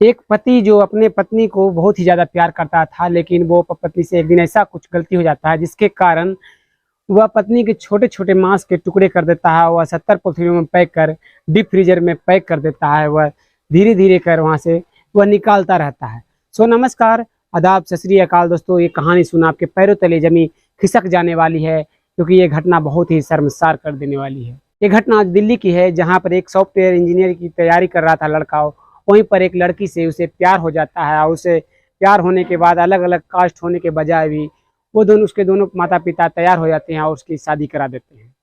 एक पति जो अपने पत्नी को बहुत ही ज़्यादा प्यार करता था, लेकिन वो पत्नी से एक दिन ऐसा कुछ गलती हो जाता है जिसके कारण वह पत्नी के छोटे छोटे मांस के टुकड़े कर देता है। वह 70 पॉलिथीन में पैक कर डीप फ्रीजर में पैक कर देता है। वह धीरे धीरे कर वहाँ से वह निकालता रहता है। सो नमस्कार, आदाब, सत श्री अकाल दोस्तों। ये कहानी सुना आपके पैरों तले जमी खिसक जाने वाली है, क्योंकि ये घटना बहुत ही शर्मसार कर देने वाली है। ये घटना आज दिल्ली की है, जहाँ पर एक सॉफ्टवेयर इंजीनियर की तैयारी कर रहा था लड़का। वहीं पर एक लड़की से उसे प्यार हो जाता है, और उसे प्यार होने के बाद अलग अलग कास्ट होने के बजाय भी वो दोनों उसके दोनों माता पिता तैयार हो जाते हैं और उसकी शादी करा देते हैं।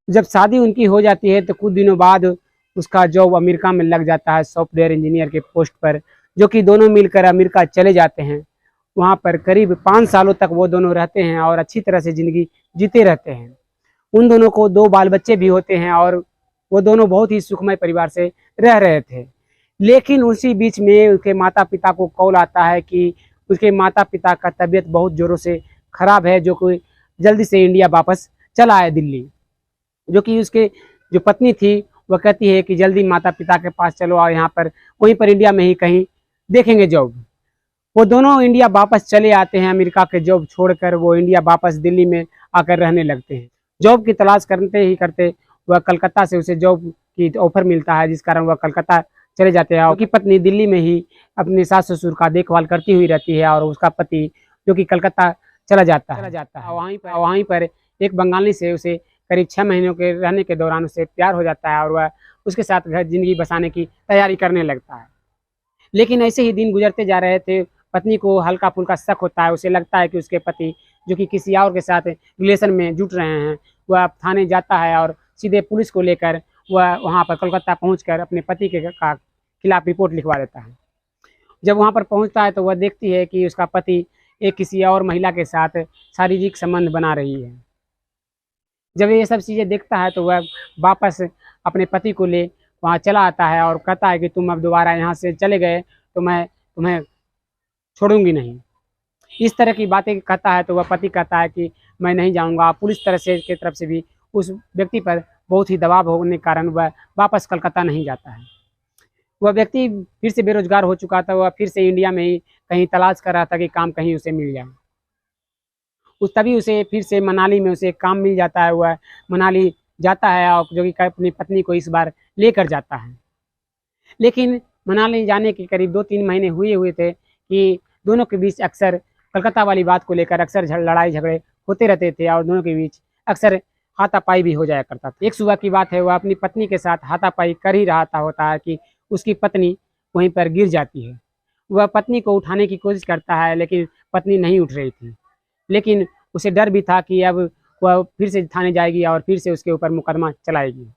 जब शादी उनकी हो जाती है तो कुछ दिनों बाद उसका जॉब अमेरिका में लग जाता है, सॉफ्टवेयर इंजीनियर के पोस्ट पर, जो कि दोनों मिलकर अमेरिका चले जाते हैं। वहाँ पर करीब 5 सालों तक वो दोनों रहते हैं और अच्छी तरह से ज़िंदगी जीते रहते हैं। उन दोनों को 2 बाल बच्चे भी होते हैं और वो दोनों बहुत ही सुखमय परिवार से रह रहे थे। लेकिन उसी बीच में उसके माता पिता को कॉल आता है कि उसके माता पिता का तबीयत बहुत ज़ोरों से ख़राब है, जो कि जल्दी से इंडिया वापस चला आए दिल्ली। जो कि उसके जो पत्नी थी वह कहती है कि जल्दी माता पिता के पास चलो, और यहाँ पर वहीं पर इंडिया में ही कहीं देखेंगे जॉब। वो दोनों इंडिया वापस चले आते हैं। अमेरिका के जॉब छोड़कर वो इंडिया वापस दिल्ली में आकर रहने लगते हैं। जॉब की तलाश करते ही करते वह कलकत्ता से उसे जॉब की ऑफर मिलता है, जिस कारण वह कलकत्ता चले जाते हैं। उनकी पत्नी दिल्ली में ही अपने सास ससुर का देखभाल करती हुई रहती है, और उसका पति जो कि कलकत्ता चला जाता है। वहीं पर एक बंगाली से उसे करीब 6 महीनों के रहने के दौरान उसे प्यार हो जाता है, और वह उसके साथ घर जिंदगी बसाने की तैयारी करने लगता है। लेकिन ऐसे ही दिन गुजरते जा रहे थे। पत्नी को हल्का फुल्का शक होता है। उसे लगता है कि उसके पति जो कि किसी और के साथ रिलेशन में जुट रहे हैं। वह थाने जाता है और सीधे पुलिस को लेकर वह वहाँ पर कोलकाता पहुंचकर अपने पति के खिलाफ रिपोर्ट लिखवा देता है। जब वहाँ पर पहुँचता है तो वह देखती है कि उसका पति एक किसी और महिला के साथ शारीरिक संबंध बना रही है। जब ये सब चीज़ें देखता है तो वह वापस अपने पति को ले वहाँ चला आता है और कहता है कि तुम अब दोबारा यहाँ से चले गए तो मैं तुम्हें छोड़ूंगी नहीं। इस तरह की बातें कहता है तो वह पति कहता है कि मैं नहीं जाऊँगा। पुलिस तरफ से की तरफ से भी उस व्यक्ति पर बहुत ही दबाव होने के कारण वह वापस कलकत्ता नहीं जाता है। वह व्यक्ति फिर से बेरोजगार हो चुका था। वह फिर से इंडिया में ही कहीं तलाश कर रहा था कि काम कहीं उसे मिल जाए। तभी उसे फिर से मनाली में उसे काम मिल जाता है। वह मनाली जाता है और जो कि अपनी पत्नी को इस बार लेकर जाता है। लेकिन मनाली जाने के करीब 2-3 महीने हुए थे कि दोनों के बीच अक्सर कलकत्ता वाली बात को लेकर अक्सर लड़ाई झगड़े होते रहते थे, और दोनों के बीच अक्सर हाथापाई भी हो जाया करता था। एक सुबह की बात है, वह अपनी पत्नी के साथ हाथापाई कर ही रहा था होता है कि उसकी पत्नी वहीं पर गिर जाती है। वह पत्नी को उठाने की कोशिश करता है, लेकिन पत्नी नहीं उठ रही थी। लेकिन उसे डर भी था कि अब वह फिर से थाने जाएगी और फिर से उसके ऊपर मुकदमा चलाएगी।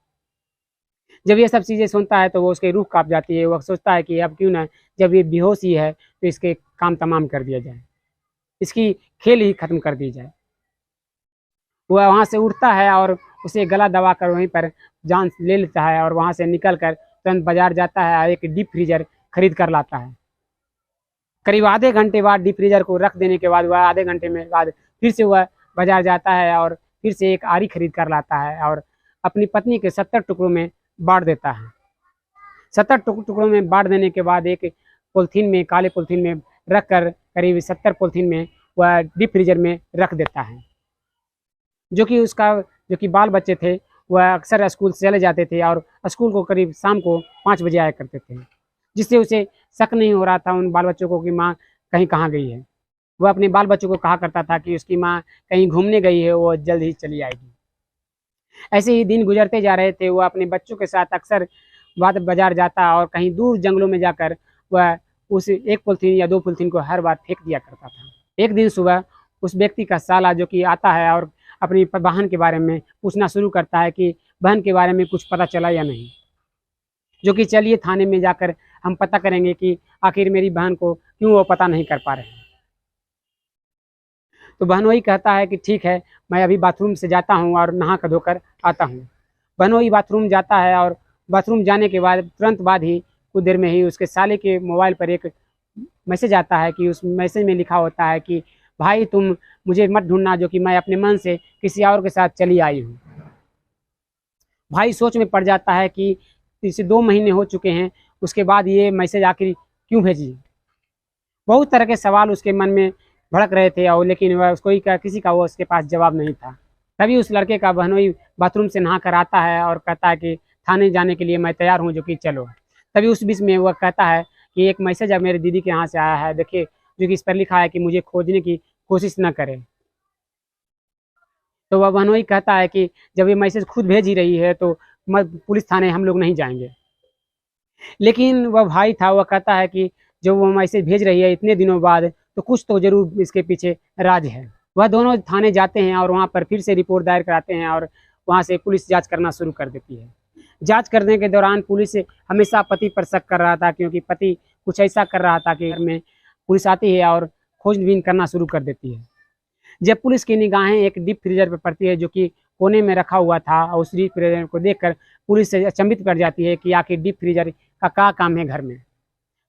जब ये सब चीज़ें सुनता है तो वो उसकी रूह काँप जाती है। वह सोचता है कि अब क्यों ना, जब ये बेहोश ही है तो इसके काम तमाम कर दिया जाए, इसकी खेल ही ख़त्म कर दी जाए। वह वहाँ से उठता है और उसे गला दबाकर वहीं पर जान ले लेता है, और वहाँ से निकल कर तुरंत बाज़ार जाता है और एक डीप फ्रीजर खरीद कर लाता है। करीब आधे घंटे बाद डीप फ्रीजर को रख देने के बाद वह आधे घंटे में बाद फिर से वह बाज़ार जाता है और फिर से एक आरी खरीद कर लाता है, और अपनी पत्नी के 70 टुकड़ों में बाँट देता है। 70 टुकड़ों में बाँट देने के बाद एक पॉलिथीन में, काले पॉलिथीन में रख कर करीब 70 पॉलिथीन में वह डीप फ्रीजर में रख देता है। जो कि बाल बच्चे थे वह अक्सर स्कूल से चले जाते थे, और स्कूल को करीब शाम को 5 बजे आया करते थे, जिससे उसे शक नहीं हो रहा था उन बाल बच्चों को कि माँ कहीं कहाँ गई है। वह अपने बाल बच्चों को कहा करता था कि उसकी माँ कहीं घूमने गई है, वो जल्द ही चली आएगी। ऐसे ही दिन गुजरते जा रहे थे। वह अपने बच्चों के साथ अक्सर बाज़ार जाता और कहीं दूर जंगलों में जाकर वह उस एक पॉलिथीन या 2 पॉलिथीन को हर बार फेंक दिया करता था। एक दिन सुबह उस व्यक्ति का साला जो कि आता है और अपनी बहन के बारे में पूछना शुरू करता है कि बहन के बारे में कुछ पता चला या नहीं। जो कि चलिए थाने में जाकर हम पता करेंगे कि आखिर मेरी बहन को क्यों वो पता नहीं कर पा रहे हैं। तो बहनोई कहता है कि ठीक है, मैं अभी बाथरूम से जाता हूँ और नहा कर धोकर आता हूँ। बहनोई बाथरूम जाता है, और बाथरूम जाने के बाद तुरंत बाद ही कुछ देर में ही उसके साले के मोबाइल पर एक मैसेज आता है कि उस मैसेज में लिखा होता है कि भाई तुम मुझे मत ढूंढना, जो कि मैं अपने मन से किसी और के साथ चली आई हूँ। भाई सोच में पड़ जाता है कि इसे 2 महीने हो चुके हैं, उसके बाद ये मैसेज आखिर क्यों भेजी। बहुत तरह के सवाल उसके मन में भड़क रहे थे, और लेकिन वह कोई का किसी का वो उसके पास जवाब नहीं था। तभी उस लड़के का बहनोई बाथरूम से नहा कर आता है और कहता है कि थाने जाने के लिए मैं तैयार हूँ, जो कि चलो। तभी उस बीच में वह कहता है कि एक मैसेज अब मेरी दीदी के यहाँ से आया है, देखिए, जो कि इस पर लिखा है कि मुझे खोजने की कोशिश न करें। तो वह बहनोई कहता है कि जब ये मैसेज खुद भेज ही रही है तो पुलिस थाने हम लोग नहीं जाएंगे। लेकिन वह भाई था, वह कहता है कि जो वो मैसेज भेज रही है इतने दिनों बाद, तो कुछ तो जरूर इसके पीछे राज है। वह दोनों थाने जाते हैं और वहाँ पर फिर से रिपोर्ट दायर कराते हैं, और वहाँ से पुलिस जांच करना शुरू कर देती है। जांच करने के दौरान पुलिस हमेशा पति पर शक कर रहा था, क्योंकि पति कुछ ऐसा कर रहा था कि घर में पुलिस आती है और खोजबीन करना शुरू कर देती है। जब पुलिस की निगाहें एक डीप फ्रीजर पर पड़ती है, जो कि कोने में रखा हुआ था, और उस डीप फ्रीजर को देखकर पुलिस से अचंभित कर जाती है कि आखिर डीप फ्रीजर का क्या काम है घर में।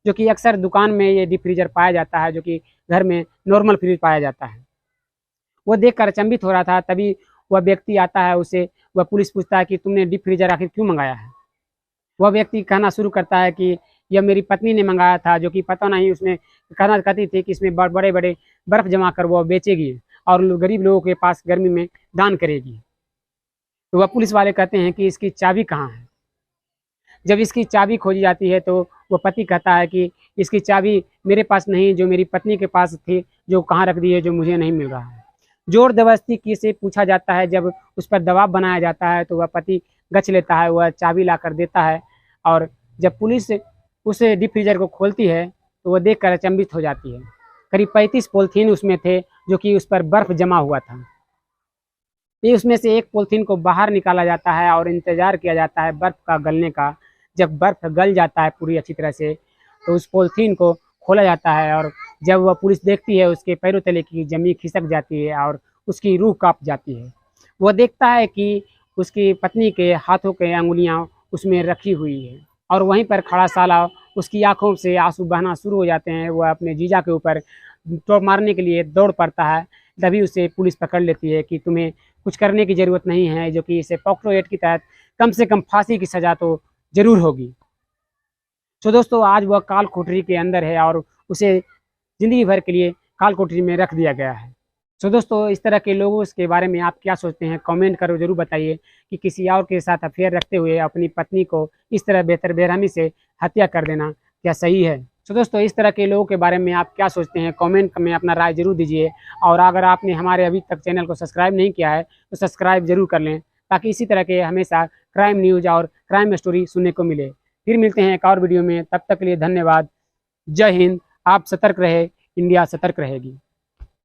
जो कि अक्सर दुकान में ये डीप फ्रीजर पाया जाता है, जो कि घर में नॉर्मल फ्रीज पाया जाता है। वो देखकर अचंभित हो रहा था। तभी वह व्यक्ति आता है, उसे वह पुलिस पूछता है कि तुमने डीप फ्रीजर आखिर क्यों मंगाया है। वह व्यक्ति कहना शुरू करता है कि यह मेरी पत्नी ने मंगाया था, जो कि पता नहीं उसमें कहती थी कि इसमें बड़े बड़े बर्फ जमा कर वो बेचेगी और गरीब लोगों के पास गर्मी में दान करेगी। तो वह पुलिस वाले कहते हैं कि इसकी चाबी कहाँ है। जब इसकी चाबी खोजी जाती है तो वह पति कहता है कि इसकी चाबी मेरे पास नहीं, जो मेरी पत्नी के पास थी, जो कहाँ रख दी है, जो मुझे नहीं मिल रहा है। जोर जबरदस्ती की से पूछा जाता है। जब उस पर दबाव बनाया जाता है तो वह पति गच लेता है, वह चाबी ला कर देता है। और जब पुलिस उस डीप फ्रीजर को खोलती है तो वह देखकर अचंभित हो जाती है। करीब 35 पॉलीथीन उसमें थे, जो कि उस पर बर्फ जमा हुआ था। ये उसमें से एक पॉलीथीन को बाहर निकाला जाता है और इंतजार किया जाता है बर्फ का गलने का। जब बर्फ गल जाता है पूरी अच्छी तरह से, तो उस पॉलीथीन को खोला जाता है, और जब वह पुलिस देखती है, उसके पैरों तले की जमीन खिसक जाती है और उसकी रूह कांप जाती है। वह देखता है कि उसकी पत्नी के हाथों के अंगुलियां उसमें रखी हुई है, और वहीं पर खड़ा साला उसकी आंखों से आंसू बहना शुरू हो जाते हैं। वह अपने जीजा के ऊपर तो मारने के लिए दौड़ पड़ता है। तभी उसे पुलिस पकड़ लेती है कि तुम्हें कुछ करने की ज़रूरत नहीं है, जो कि इसे पॉक्सो एक्ट के तहत कम से कम फांसी की सज़ा तो ज़रूर होगी। तो दोस्तों, आज वह काल कोठरी के अंदर है और उसे ज़िंदगी भर के लिए काल कोठरी में रख दिया गया है। तो दोस्तों, इस तरह के लोगों के बारे में आप क्या सोचते हैं, कमेंट करो ज़रूर बताइए कि किसी और के साथ अफेयर रखते हुए अपनी पत्नी को इस तरह बेरहमी से हत्या कर देना क्या सही है। तो दोस्तों, इस तरह के लोगों के बारे में आप क्या सोचते हैं, कमेंट में अपना राय जरूर दीजिए। और अगर आपने हमारे अभी तक चैनल को सब्सक्राइब नहीं किया है तो सब्सक्राइब जरूर कर लें, ताकि इसी तरह के हमेशा क्राइम न्यूज़ और क्राइम स्टोरी सुनने को मिले। फिर मिलते हैं एक और वीडियो में, तब तक के लिए धन्यवाद। जय हिंद। आप सतर्क रहे, इंडिया सतर्क रहेगी।